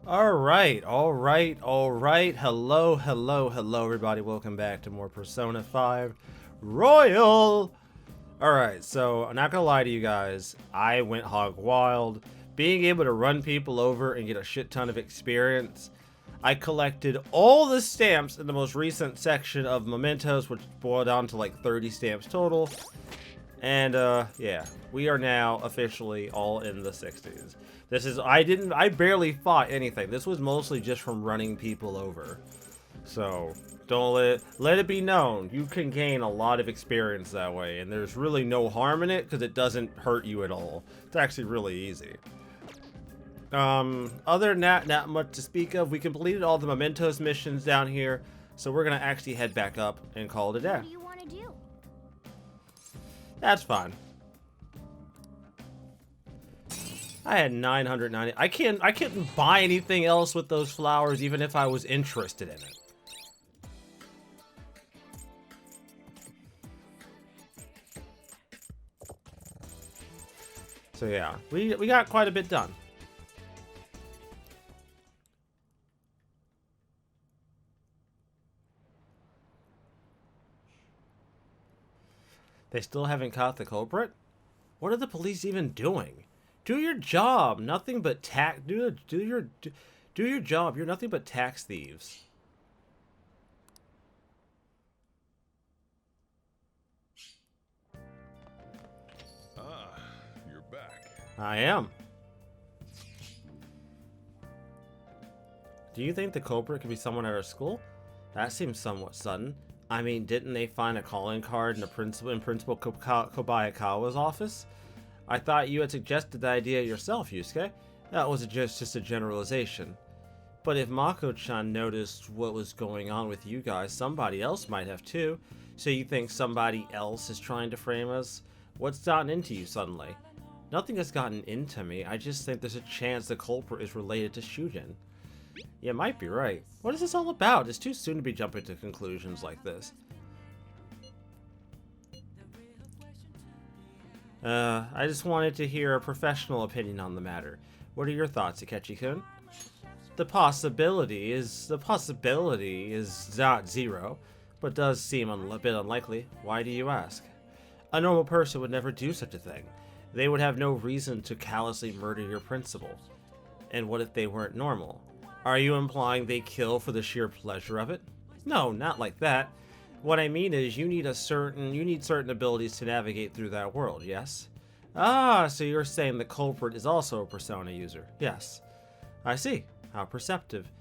Alright. Hello, everybody. Welcome back to more Persona 5 Royal. Alright, so I'm not gonna lie to you guys. I went hog wild. Being able to run people over and get a shit ton of experience. I collected all the stamps in the most recent section of Mementos, which boiled down to like 30 stamps total. And yeah, we are now officially all in the 60s. I barely fought anything. This was mostly just from running people over. So don't let it be known, you can gain a lot of experience that way, and there's really no harm in it because it doesn't hurt you at all. It's actually really easy. Other than that, not much to speak of. We completed all the Mementos missions down here, so we're gonna actually head back up and call it a day. What do you want to do? That's fine. I had 990. I couldn't buy anything else with those flowers, even if I was interested in it. So yeah, we got quite a bit done. They still haven't caught the culprit? What are the police even doing? Do your job. Nothing but tax. Do your job. You're nothing but tax thieves. Ah, you're back. I am. Do you think the culprit could be someone at our school? That seems somewhat sudden. I mean, didn't they find a calling card in Principal Kobayakawa's office? I thought you had suggested the idea yourself, Yusuke. That was just a generalization. But if Mako-chan noticed what was going on with you guys, somebody else might have too. So you think somebody else is trying to frame us? What's gotten into you suddenly? Nothing has gotten into me. I just think there's a chance the culprit is related to Shujin. You might be right. What is this all about? It's too soon to be jumping to conclusions like this. I just wanted to hear a professional opinion on the matter. What are your thoughts, Akechi-kun? The possibility is not zero, but does seem a bit unlikely. Why do you ask? A normal person would never do such a thing. They would have no reason to callously murder your principal. And what if they weren't normal? Are you implying they kill for the sheer pleasure of it? No, not like that. What I mean is you need certain abilities to navigate through that world, yes? Ah, so you're saying the culprit is also a Persona user. Yes. I see. How perceptive.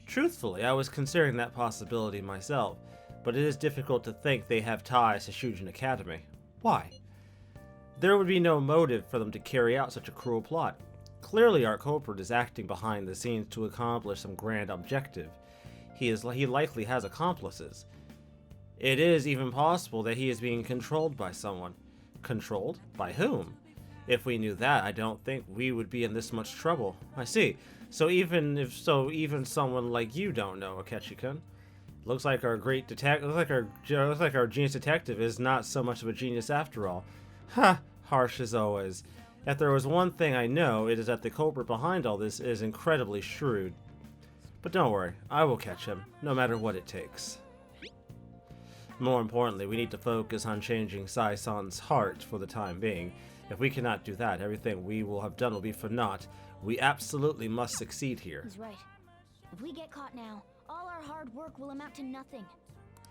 Truthfully, I was considering that possibility myself, but it is difficult to think they have ties to Shujin Academy. Why? There would be no motive for them to carry out such a cruel plot. Clearly our culprit is acting behind the scenes to accomplish some grand objective. He likely has accomplices. It is even possible that he is being controlled by someone. Controlled? By whom? If we knew that, I don't think we would be in this much trouble. I see. So even someone like you don't know, Akechi-kun. Looks like our genius detective is not so much of a genius after all. Ha! Harsh as always. If there was one thing I know, it is that the culprit behind all this is incredibly shrewd. But don't worry, I will catch him, no matter what it takes. More importantly, we need to focus on changing Sai-san's heart for the time being. If we cannot do that, everything we will have done will be for naught. We absolutely must succeed here. He's right. If we get caught now, all our hard work will amount to nothing.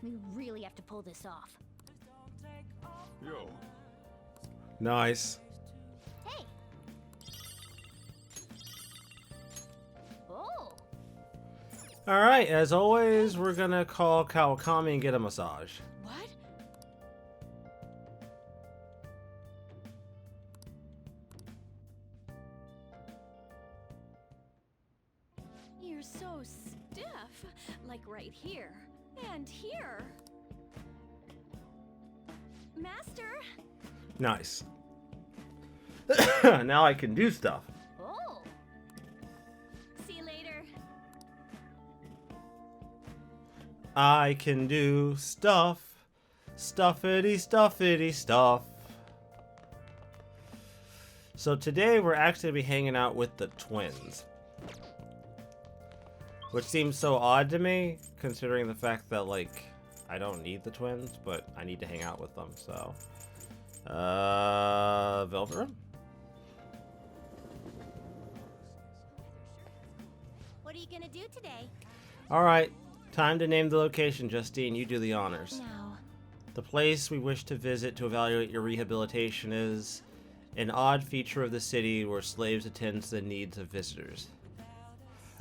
We really have to pull this off. Yo. Nice. Hey! Oh! Alright, as always, we're gonna call Kawakami and get a massage. What? You're so stiff. Like right here. And here. Master! Nice. Now I can do stuff. Oh! See you later. I can do stuff. Stuffity, stuffity, stuff. So today we're actually going to be hanging out with the twins. Which seems so odd to me, considering the fact that, like, I don't need the twins, but I need to hang out with them, so. Velvet Room? What are you gonna do today? Alright, time to name the location, Justine. You do the honors. No. The place we wish to visit to evaluate your rehabilitation is an odd feature of the city where slaves attend to the needs of visitors.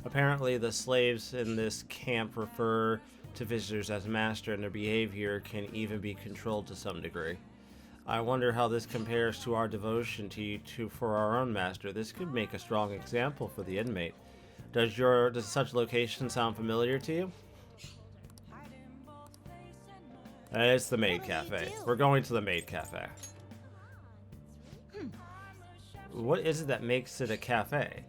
Apparently, the slaves in this camp refer to visitors as master, and their behavior can even be controlled to some degree. I wonder how this compares to our devotion to you for our own master. This could make a strong example for the inmate. Does such location sound familiar to you? It's the Maid Cafe. We're going to the Maid Cafe. What is it that makes it a cafe?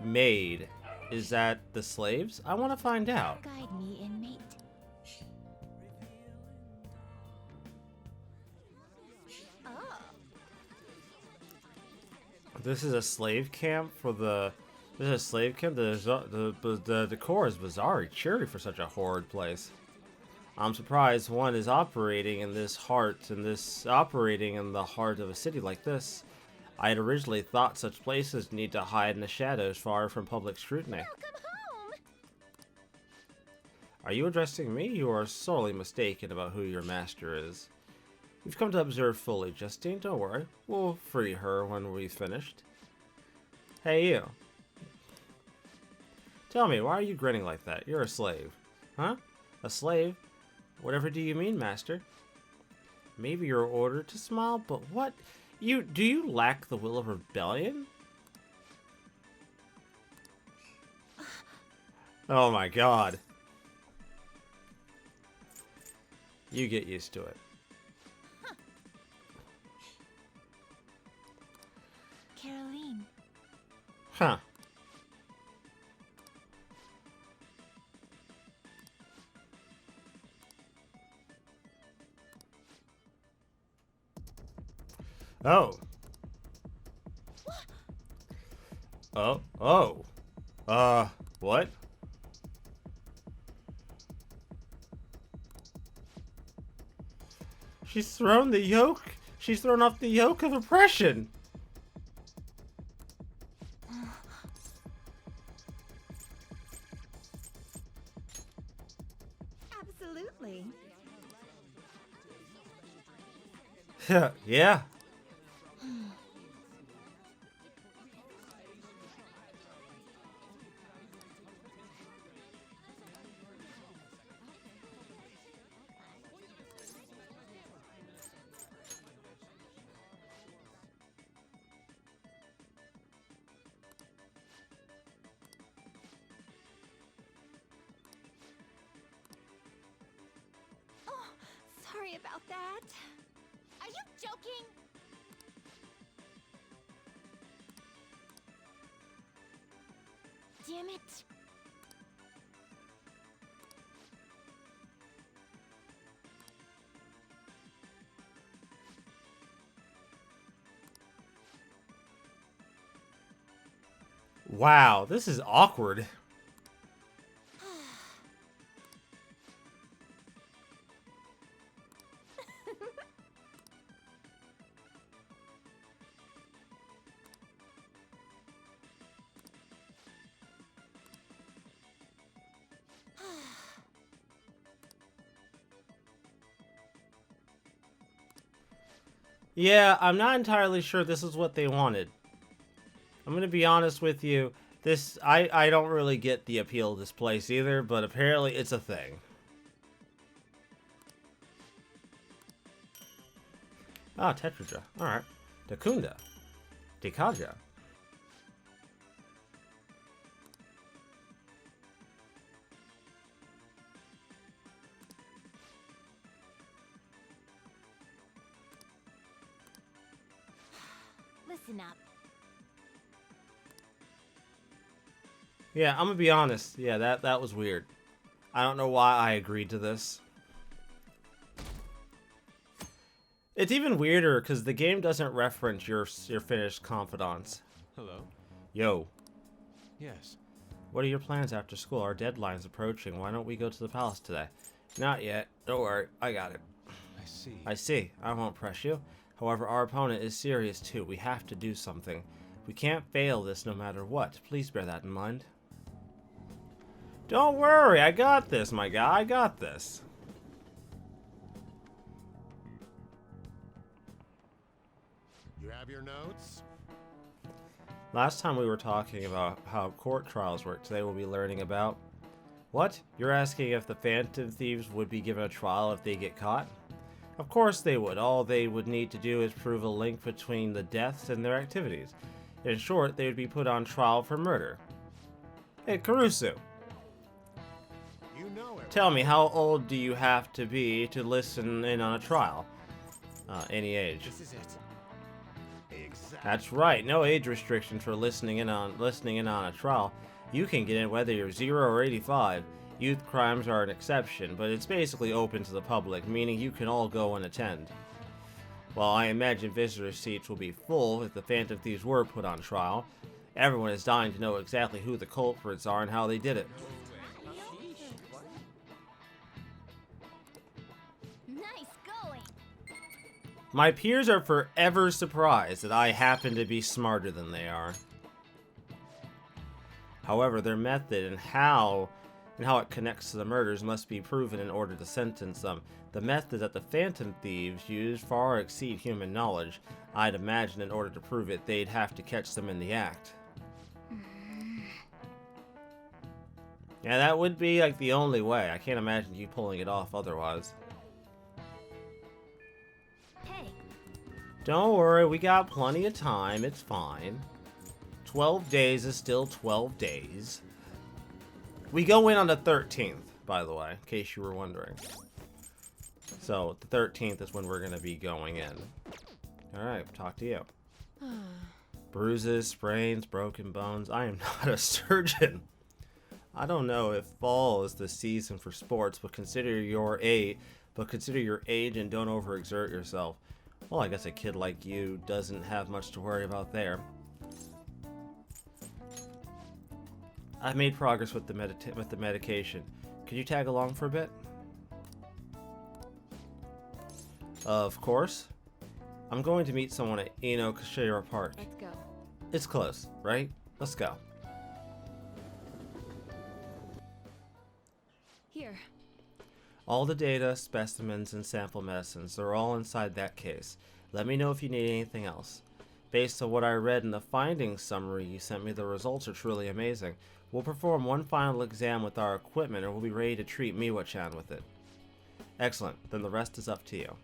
Maid. Is that the slaves? I want to find out. Guide me, inmate. Oh. This is a slave camp for the... This is a slave camp? The decor is bizarre, cheery for such a horrid place. I'm surprised one is operating in the heart of a city like this. I had originally thought such places need to hide in the shadows far from public scrutiny. Welcome home. Are you addressing me? You are sorely mistaken about who your master is. We've come to observe fully, Justine. Don't worry. We'll free her when we've finished. Hey, you. Tell me, why are you grinning like that? You're a slave. Huh? A slave? Whatever do you mean, master? Maybe you're ordered to smile, but what? Do you lack the will of rebellion? Oh my god. You get used to it. Caroline. Huh. Oh. Oh. What? She's thrown the yoke. She's thrown off the yoke of oppression. Absolutely. Yeah. Oh, sorry about that. Are you joking? Damn it. Wow, this is awkward. Yeah, I'm not entirely sure this is what they wanted. I'm gonna be honest with you. I don't really get the appeal of this place either, but apparently it's a thing. Ah, Tetraja. Alright. Dakunda. Dekaja. Listen up. Yeah, I'm gonna be honest. Yeah, that was weird. I don't know why I agreed to this. It's even weirder because the game doesn't reference your finished confidants. Hello? Yo. Yes. What are your plans after school? Our deadline's approaching. Why don't we go to the palace today? Not yet. Don't worry. I got it. I see. I see. I won't press you. However, our opponent is serious too. We have to do something. We can't fail this no matter what. Please bear that in mind. Don't worry. I got this, my guy. I got this. You have your notes? Last time we were talking about how court trials work. Today we'll be learning about... What? You're asking if the Phantom Thieves would be given a trial if they get caught? Of course they would. All they would need to do is prove a link between the deaths and their activities. In short, they would be put on trial for murder. Hey, Caruso. You know it. Tell me, how old do you have to be to listen in on a trial? Any age. This is it. Exactly. That's right. No age restriction for listening in on a trial. You can get in whether you're 0 or 85. Youth crimes are an exception, but it's basically open to the public, meaning you can all go and attend. While I imagine visitor seats will be full if the Phantom Thieves were put on trial, everyone is dying to know exactly who the culprits are and how they did it. Nice going. My peers are forever surprised that I happen to be smarter than they are. However, their method and how it connects to the murders must be proven in order to sentence them. The method that the Phantom Thieves use far exceed human knowledge. I'd imagine in order to prove it, they'd have to catch them in the act. Yeah, that would be like the only way. I can't imagine you pulling it off otherwise. Hey, Don't worry, we got plenty of time. It's fine. 12 days is still 12 days. We go in on the 13th, by the way, in case you were wondering. So, the 13th is when we're going to be going in. Alright, talk to you. Bruises, sprains, broken bones. I am not a surgeon. I don't know if fall is the season for sports, but consider your age and don't overexert yourself. Well, I guess a kid like you doesn't have much to worry about there. I've made progress with the medication. Could you tag along for a bit? Of course. I'm going to meet someone at Inokashira Park. let's go. It's close, right? Let's go. Here. All the data, specimens, and sample medicines, they're all inside that case. Let me know if you need anything else. Based on what I read in the findings summary you sent me, the results are truly amazing. We'll perform one final exam with our equipment and we'll be ready to treat Miwa-chan with it. Excellent. Then the rest is up to you.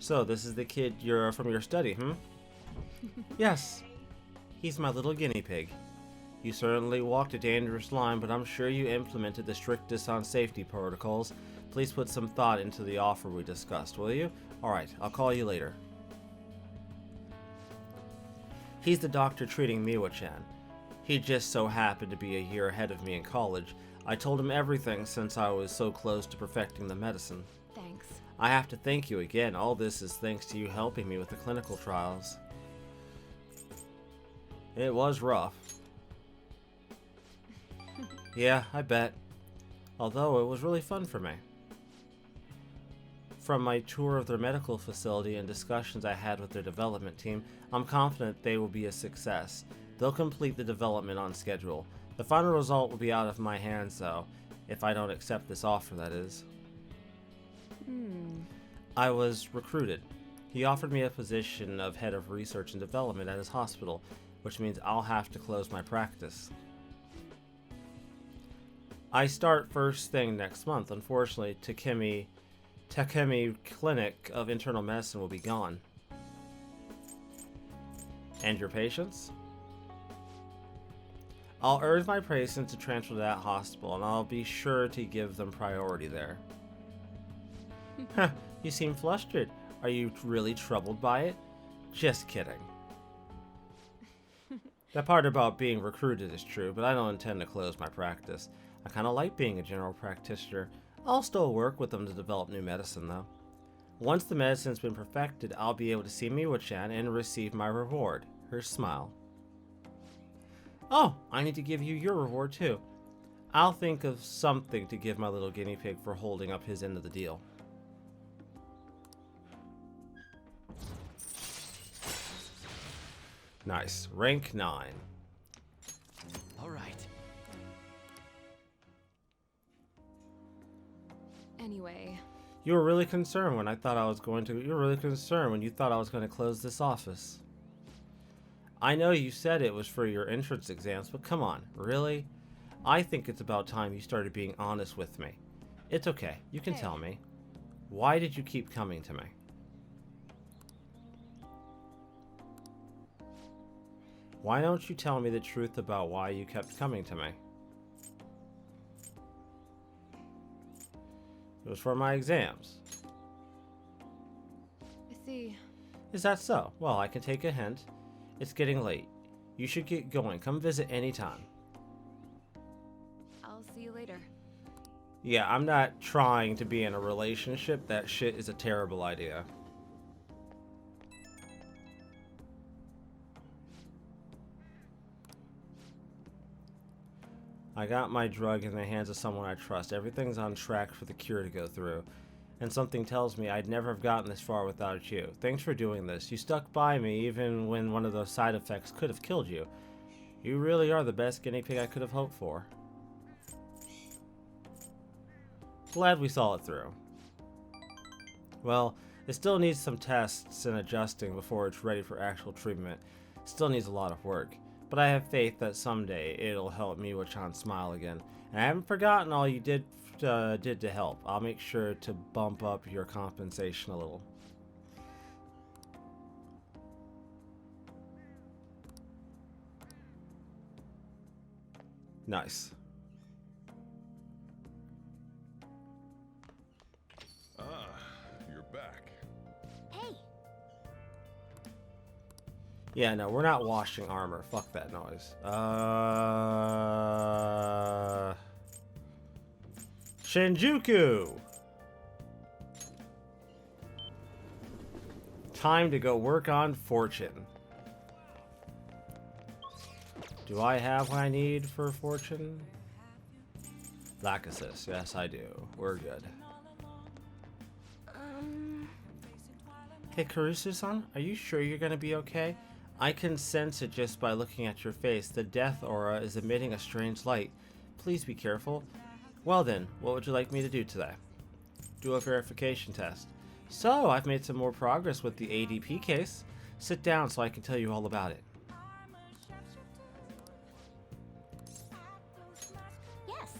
So, this is the kid from your study, Yes. He's my little guinea pig. You certainly walked a dangerous line, but I'm sure you implemented the strictest on safety protocols. Please put some thought into the offer we discussed, will you? Alright, I'll call you later. He's the doctor treating Miwa-chan. He just so happened to be a year ahead of me in college. I told him everything since I was so close to perfecting the medicine. Thanks. I have to thank you again. All this is thanks to you helping me with the clinical trials. It was rough. Yeah, I bet. Although it was really fun for me. From my tour of their medical facility and discussions I had with their development team, I'm confident they will be a success. They'll complete the development on schedule. The final result will be out of my hands, though, if I don't accept this offer, that is. I was recruited. He offered me a position of head of research and development at his hospital, which means I'll have to close my practice. I start first thing next month. Unfortunately, Takemi Clinic of Internal Medicine will be gone. And your patients? I'll urge my patients to transfer to that hospital, and I'll be sure to give them priority there. You seem flustered. Are you really troubled by it? Just kidding. That part about being recruited is true, but I don't intend to close my practice. I kind of like being a general practitioner. I'll still work with them to develop new medicine, though. Once the medicine's been perfected, I'll be able to see Miwa-chan and receive my reward, her smile. Oh, I need to give you your reward too. I'll think of something to give my little guinea pig for holding up his end of the deal. Nice. Rank 9. All right. Anyway, You were really concerned when I thought I was going to. You were really concerned when you thought I was going to close this office. I know you said it was for your entrance exams, but come on, really? I think it's about time you started being honest with me. It's okay. You can tell me. Why did you keep coming to me? Why don't you tell me the truth about why you kept coming to me? It was for my exams. I see. Is that so? Well, I can take a hint. It's getting late. You should get going. Come visit anytime. I'll see you later. Yeah, I'm not trying to be in a relationship. That shit is a terrible idea. I got my drug in the hands of someone I trust. Everything's on track for the cure to go through. And something tells me I'd never have gotten this far without you. Thanks for doing this. You stuck by me even when one of those side effects could have killed you. You really are the best guinea pig I could have hoped for. Glad we saw it through. Well, it still needs some tests and adjusting before it's ready for actual treatment. Still needs a lot of work. But I have faith that someday it'll help Miwa-chan smile again. And I haven't forgotten all you did to help. I'll make sure to bump up your compensation a little. Nice. Ah, you're back. Hey, Yeah, no, we're not washing armor. Fuck that noise. Shinjuku! Time to go work on Fortune. Do I have what I need for Fortune? Lack assist. Yes, I do. We're good. Hey, Karusu-san, are you sure you're gonna be okay? I can sense it just by looking at your face. The death aura is emitting a strange light. Please be careful. Well then, what would you like me to do today? Do a verification test. So, I've made some more progress with the ADP case. Sit down so I can tell you all about it. yes.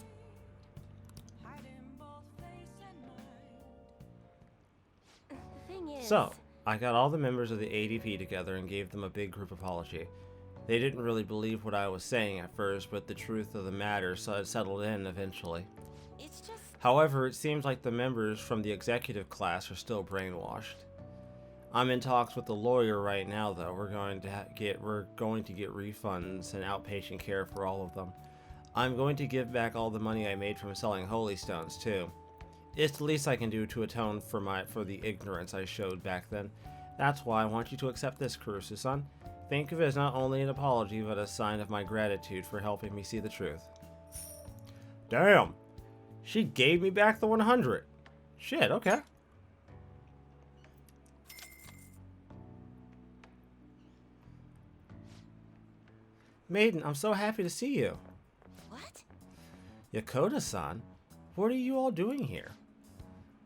The thing is, So, I got all the members of the ADP together and gave them a big group apology. They didn't really believe what I was saying at first, but the truth of the matter settled in eventually. it's just However, it seems like the members from the executive class are still brainwashed. I'm in talks with the lawyer right now, though. We're going to get refunds and outpatient care for all of them. I'm going to give back all the money I made from selling holy stones too. It's the least I can do to atone for the ignorance I showed back then. That's why I want you to accept this, Kurusu-san. Think of it as not only an apology, but a sign of my gratitude for helping me see the truth. Damn! She gave me back the 100. Shit, okay. Maiden, I'm so happy to see you. what? Yokota-san, what are you all doing here?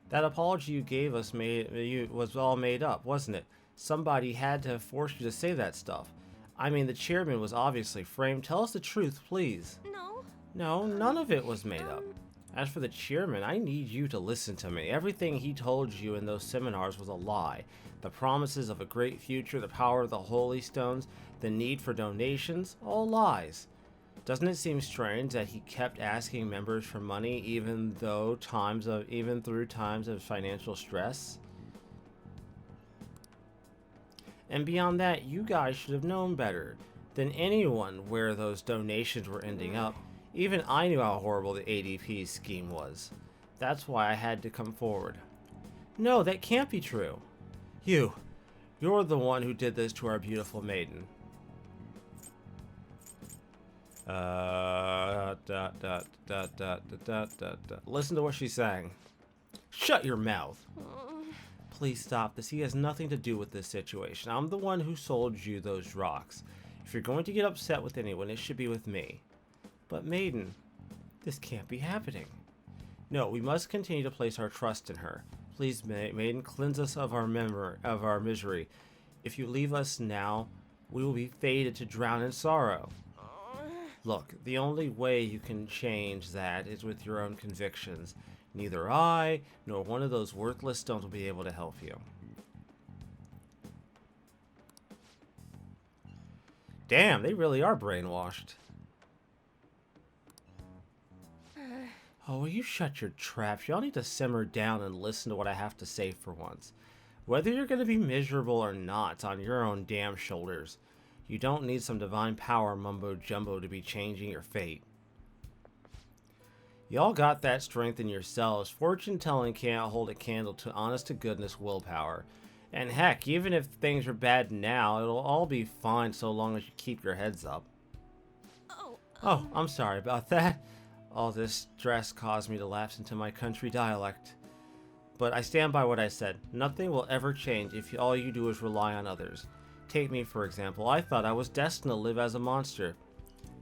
That apology you gave us was all made up, wasn't it? Somebody had to have forced you to say that stuff. I mean, the chairman was obviously framed. Tell us the truth, please. No. No, none of it was made up. As for the chairman, I need you to listen to me. Everything he told you in those seminars was a lie. The promises of a great future, the power of the holy stones, the need for donations, all lies. Doesn't it seem strange that he kept asking members for money even through times of financial stress? And beyond that, you guys should have known better than anyone where those donations were ending up. Even I knew how horrible the ADP scheme was. That's why I had to come forward. No, that can't be true. You're the one who did this to our beautiful maiden. Listen to what she's saying. Shut your mouth. Please stop this. He has nothing to do with this situation. I'm the one who sold you those rocks. If you're going to get upset with anyone, it should be with me. But Maiden, this can't be happening. No, we must continue to place our trust in her. Please, Maiden, cleanse us of our misery. If you leave us now, we will be fated to drown in sorrow. Look, the only way you can change that is with your own convictions. Neither I, nor one of those worthless stones will be able to help you. Damn, they really are brainwashed. Oh, will you shut your trap? Y'all need to simmer down and listen to what I have to say for once. Whether you're going to be miserable or not, it's on your own damn shoulders. You don't need some divine power mumbo-jumbo to be changing your fate. Y'all got that strength in yourselves. Fortune-telling can't hold a candle to honest-to-goodness willpower. And heck, even if things are bad now, it'll all be fine so long as you keep your heads up. Oh, I'm sorry about that. All this stress caused me to lapse into my country dialect. But I stand by what I said. Nothing will ever change if all you do is rely on others. Take me, for example. I thought I was destined to live as a monster.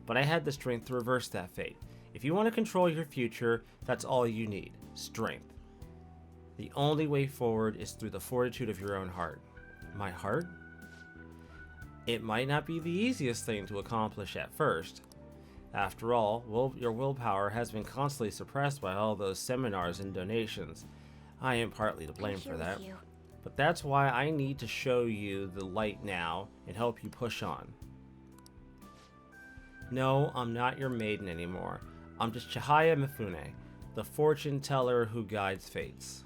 But I had the strength to reverse that fate. If you want to control your future, that's all you need. Strength. The only way forward is through the fortitude of your own heart. My heart? It might not be the easiest thing to accomplish at first. After all, your willpower has been constantly suppressed by all those seminars and donations. I am partly to blame for that. But that's why I need to show you the light now and help you push on. No, I'm not your maiden anymore. I'm just Chihaya Mifune, the fortune teller who guides fates.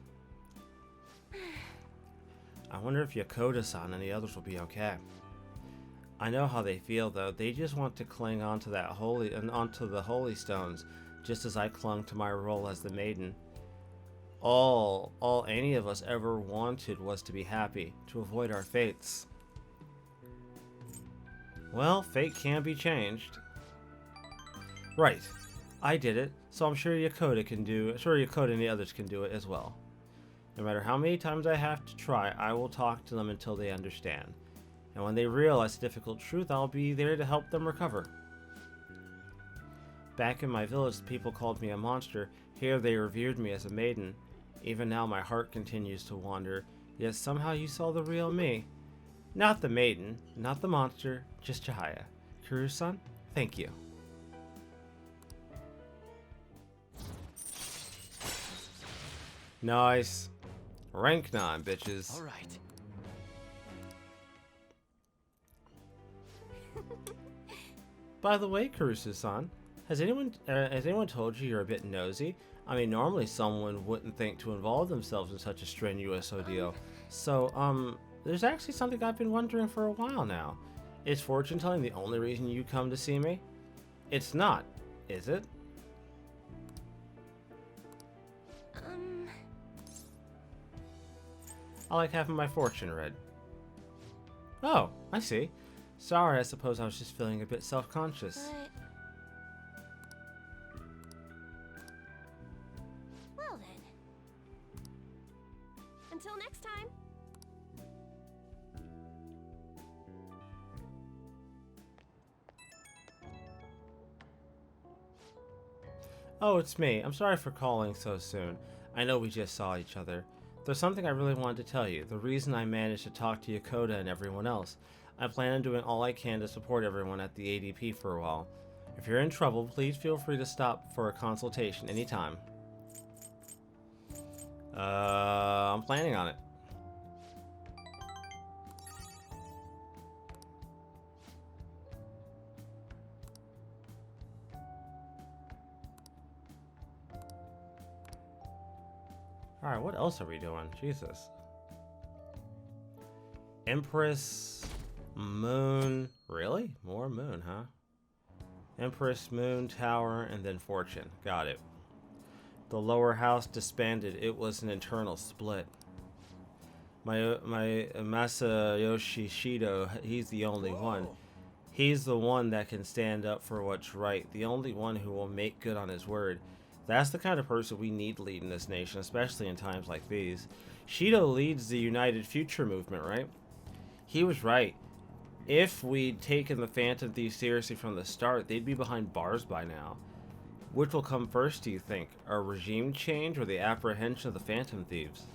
I wonder if Yakoda-san and the others will be okay. I know how they feel though. They just want to cling onto onto the holy stones, just as I clung to my role as the maiden. All any of us ever wanted was to be happy, to avoid our fates. Well, fate can be changed. Right. I did it, so I'm sure Yakoda and the others can do it as well. No matter how many times I have to try, I will talk to them until they understand. And when they realize the difficult truth, I'll be there to help them recover. Back in my village, the people called me a monster. Here they revered me as a maiden. Even now my heart continues to wander, yet somehow you saw the real me. Not the maiden, not the monster, just Chihaya. Kuru-san, thank you. Nice. Rank 9, bitches. All right. By the way, Kurusu-san, has anyone told you you're a bit nosy? I mean, normally someone wouldn't think to involve themselves in such a strenuous ordeal. So, there's actually something I've been wondering for a while now. Is fortune telling the only reason you come to see me? It's not, is it? I like having my fortune read. Oh, I see. Sorry, I suppose I was just feeling a bit self-conscious. Well then. Until next time. Oh, it's me. I'm sorry for calling so soon. I know we just saw each other. There's something I really wanted to tell you. The reason I managed to talk to Yakoda and everyone else. I plan on doing all I can to support everyone at the ADP for a while. If you're in trouble, please feel free to stop for a consultation anytime. I'm planning on it. Alright, what else are we doing? Jesus. Empress Moon. Really? More moon, huh? Empress, Moon, Tower, and then Fortune. Got it. The lower house disbanded. It was an internal split. My Masayoshi Shido, he's the only one. He's the one that can stand up for what's right, the only one who will make good on his word. That's the kind of person we need leading this nation, especially in times like these. Shido leads the United Future movement, right? He was right. If we'd taken the Phantom Thieves seriously from the start, they'd be behind bars by now. Which will come first, do you think? A regime change or the apprehension of the Phantom Thieves?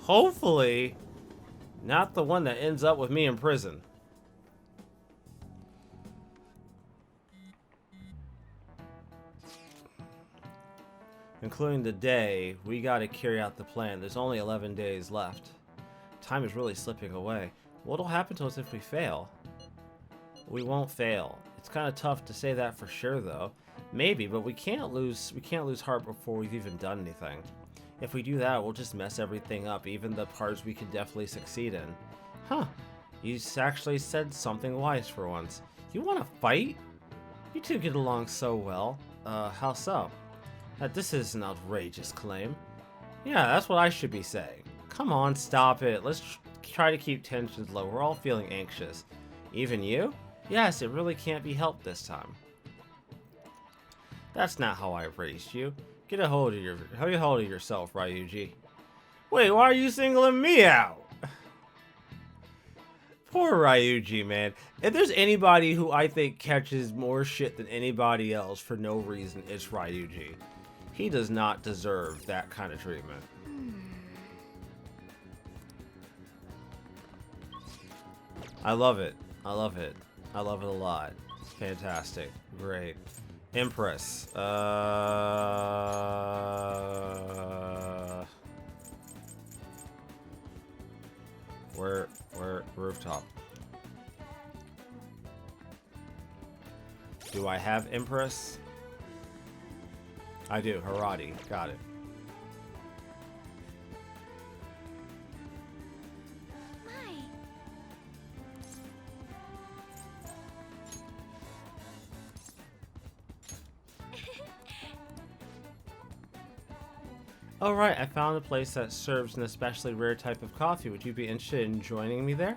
Hopefully, not the one that ends up with me in prison. Including the day, we gotta carry out the plan. There's only 11 days left. Time is really slipping away. What'll happen to us if we fail? We won't fail. It's kind of tough to say that for sure, though. Maybe, but we can't lose heart before we've even done anything. If we do that, we'll just mess everything up, even the parts we can definitely succeed in. Huh. You actually said something wise for once. You want to fight? You two get along so well. How so? This is an outrageous claim. Yeah, that's what I should be saying. Come on, stop it. Let's try to keep tensions low. We're all feeling anxious. Even you? Yes, it really can't be helped this time. That's not how I raised you. Get a hold of yourself, Ryuji. Wait, why are you singling me out? Poor Ryuji, man. If there's anybody who I think catches more shit than anybody else for no reason, it's Ryuji. He does not deserve that kind of treatment. I love it. I love it. I love it a lot. Fantastic. Great. Empress. Where rooftop? Do I have Empress? I do. Harati. Got it. Alright, I found a place that serves an especially rare type of coffee. Would you be interested in joining me there?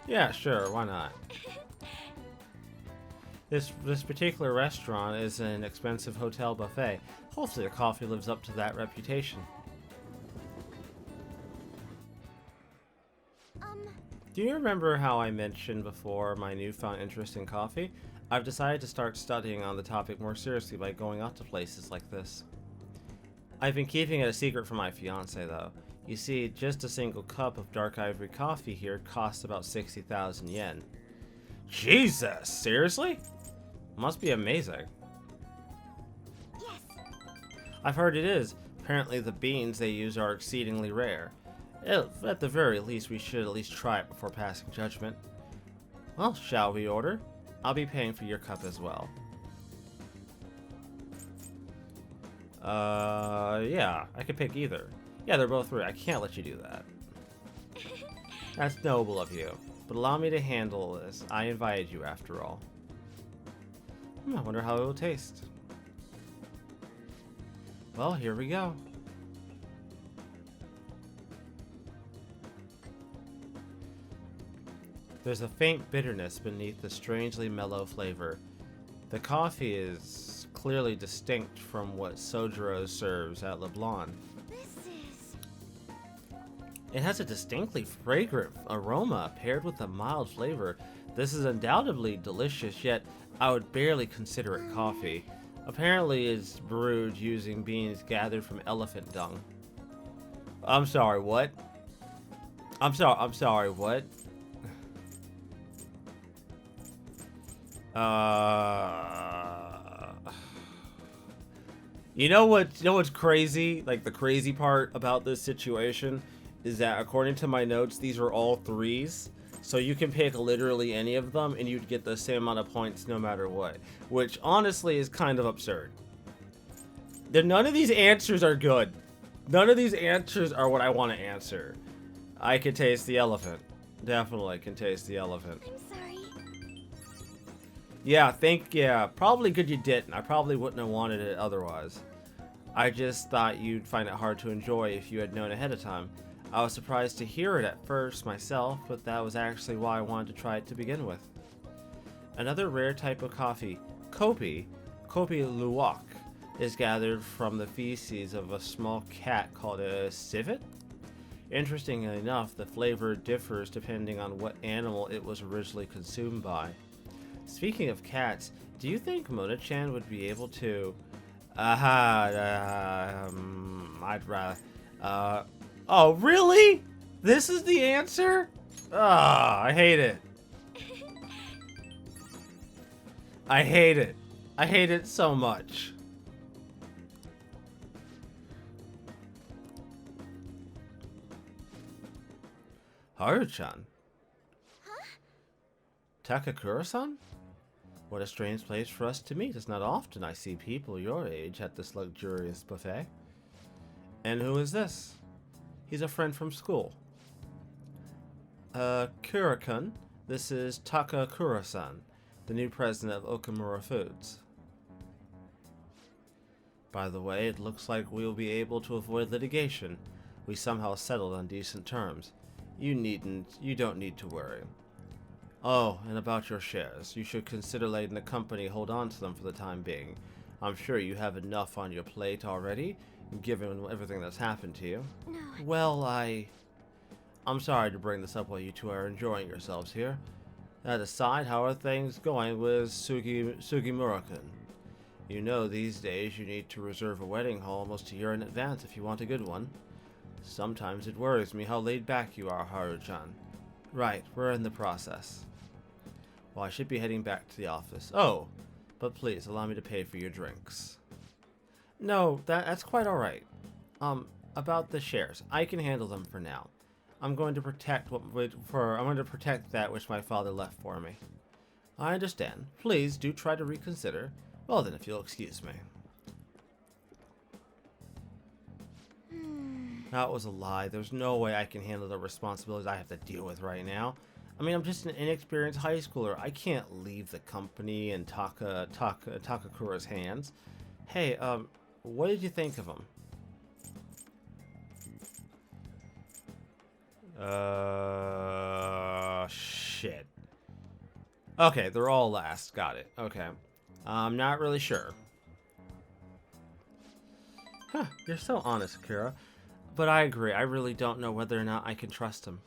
Yeah, sure, why not? This particular restaurant is an expensive hotel buffet. Hopefully the coffee lives up to that reputation. Do you remember how I mentioned before my newfound interest in coffee? I've decided to start studying on the topic more seriously by going out to places like this. I've been keeping it a secret from my fiance, though. You see, just a single cup of dark ivory coffee here costs about 60,000 yen. Jesus! Seriously? Must be amazing. Yes. I've heard it is. Apparently the beans they use are exceedingly rare. At the very least, we should at least try it before passing judgment. Well, shall we order? I'll be paying for your cup as well. Yeah, I could pick either. Yeah, they're both free. I can't let you do that. That's noble of you. But allow me to handle this. I invited you after all. I wonder how it will taste. Well, here we go. There's a faint bitterness beneath the strangely mellow flavor. The coffee is clearly distinct from what Sojiro serves at Leblon. It has a distinctly fragrant aroma paired with a mild flavor. This is undoubtedly delicious, yet I would barely consider it coffee. Apparently it's brewed using beans gathered from elephant dung. I'm sorry, what? I'm sorry, what? You know what's crazy? Like, the crazy part about this situation is that according to my notes, these are all threes. So you can pick literally any of them and you'd get the same amount of points no matter what. Which honestly is kind of absurd. None of these answers are good. None of these answers are what I want to answer. I can taste the elephant. Definitely can taste the elephant. I'm sorry. Yeah, probably good you didn't. I probably wouldn't have wanted it otherwise. I just thought you'd find it hard to enjoy if you had known ahead of time. I was surprised to hear it at first myself, but that was actually why I wanted to try it to begin with. Another rare type of coffee, Kopi Luwak, is gathered from the feces of a small cat called a civet. Interestingly enough, the flavor differs depending on what animal it was originally consumed by. Speaking of cats, do you think Mona-chan would be able to... I'd rather... oh, really? This is the answer? I hate it. I hate it. I hate it so much. Haru-chan? Huh? Takakura-san? What a strange place for us to meet. It's not often I see people your age at this luxurious buffet. And who is this? He's a friend from school. Kura-kun, this is Takakura-san, the new president of Okamura Foods. By the way, it looks like we'll be able to avoid litigation. We somehow settled on decent terms. You don't need to worry. Oh, and about your shares. You should consider letting the company hold on to them for the time being. I'm sure you have enough on your plate already, given everything that's happened to you. No. Well, I'm sorry to bring this up while you two are enjoying yourselves here. That aside, how are things going with Sugimura-kun? You know, these days you need to reserve a wedding hall almost a year in advance if you want a good one. Sometimes it worries me how laid back you are, Haru-chan. Right, we're in the process. Well, I should be heading back to the office. Oh, but please allow me to pay for your drinks. No, that's quite alright. About the shares, I can handle them for now. I'm going to protect that which my father left for me. I understand. Please do try to reconsider. Well then, if you'll excuse me. That was a lie. There's no way I can handle the responsibilities I have to deal with right now. I mean, I'm just an inexperienced high schooler. I can't leave the company in Takakura's hands. Hey, what did you think of him? Shit. Okay, they're all last. Got it. Okay. I'm not really sure. Huh, you're so honest, Akira. But I agree, I really don't know whether or not I can trust him.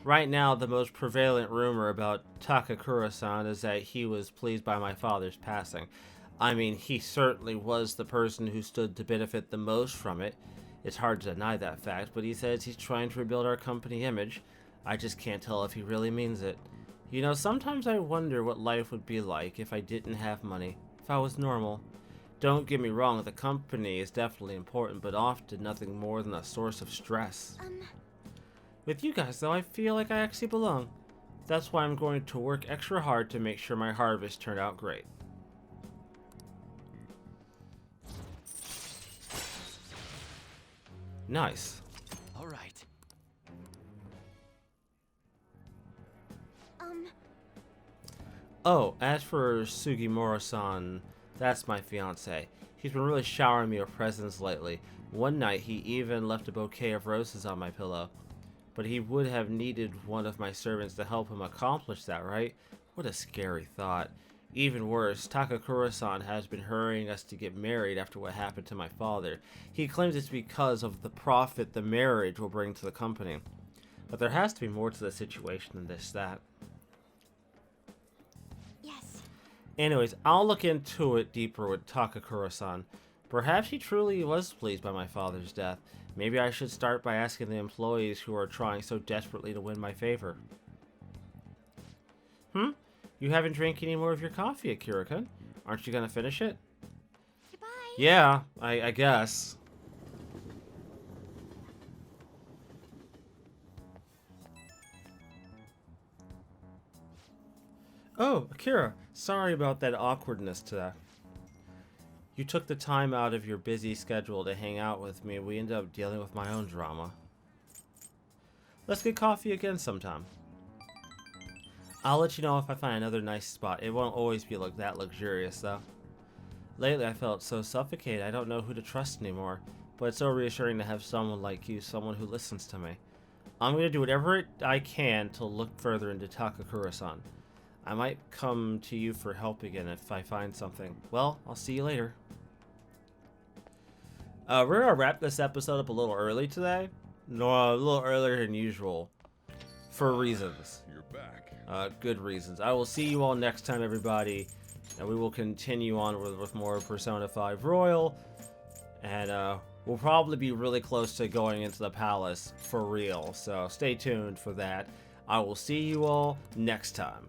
Right now, the most prevalent rumor about Takakura-san is that he was pleased by my father's passing. I mean, he certainly was the person who stood to benefit the most from it. It's hard to deny that fact, but he says he's trying to rebuild our company image. I just can't tell if he really means it. You know, sometimes I wonder what life would be like if I didn't have money, if I was normal. Don't get me wrong, the company is definitely important, but often nothing more than a source of stress. With you guys, though, I feel like I actually belong. That's why I'm going to work extra hard to make sure my harvest turned out great. Nice. All right. Oh, as for Sugimura-san, that's my fiance. He's been really showering me with presents lately. One night, he even left a bouquet of roses on my pillow. But he would have needed one of my servants to help him accomplish that, right? What a scary thought. Even worse, Takakura-san has been hurrying us to get married after what happened to my father. He claims it's because of the profit the marriage will bring to the company. But there has to be more to the situation than that. Yes. Anyways, I'll look into it deeper with Takakura-san. Perhaps he truly was pleased by my father's death. Maybe I should start by asking the employees who are trying so desperately to win my favor. You haven't drank any more of your coffee, Akira-kun. Aren't you gonna finish it? Goodbye. Yeah, I guess. Oh, Akira, sorry about that awkwardness today. You took the time out of your busy schedule to hang out with me. We ended up dealing with my own drama. Let's get coffee again sometime. I'll let you know if I find another nice spot. It won't always be like that luxurious, though. Lately, I felt so suffocated. I don't know who to trust anymore. But it's so reassuring to have someone like you, someone who listens to me. I'm going to do whatever I can to look further into Takakura-san. I might come to you for help again if I find something. Well, I'll see you later. We're going to wrap this episode up a little early today. No, a little earlier than usual. For reasons. You're back. Good reasons. I will see you all next time, everybody. And we will continue on with more Persona 5 Royal. And we'll probably be really close to going into the palace for real. So stay tuned for that. I will see you all next time.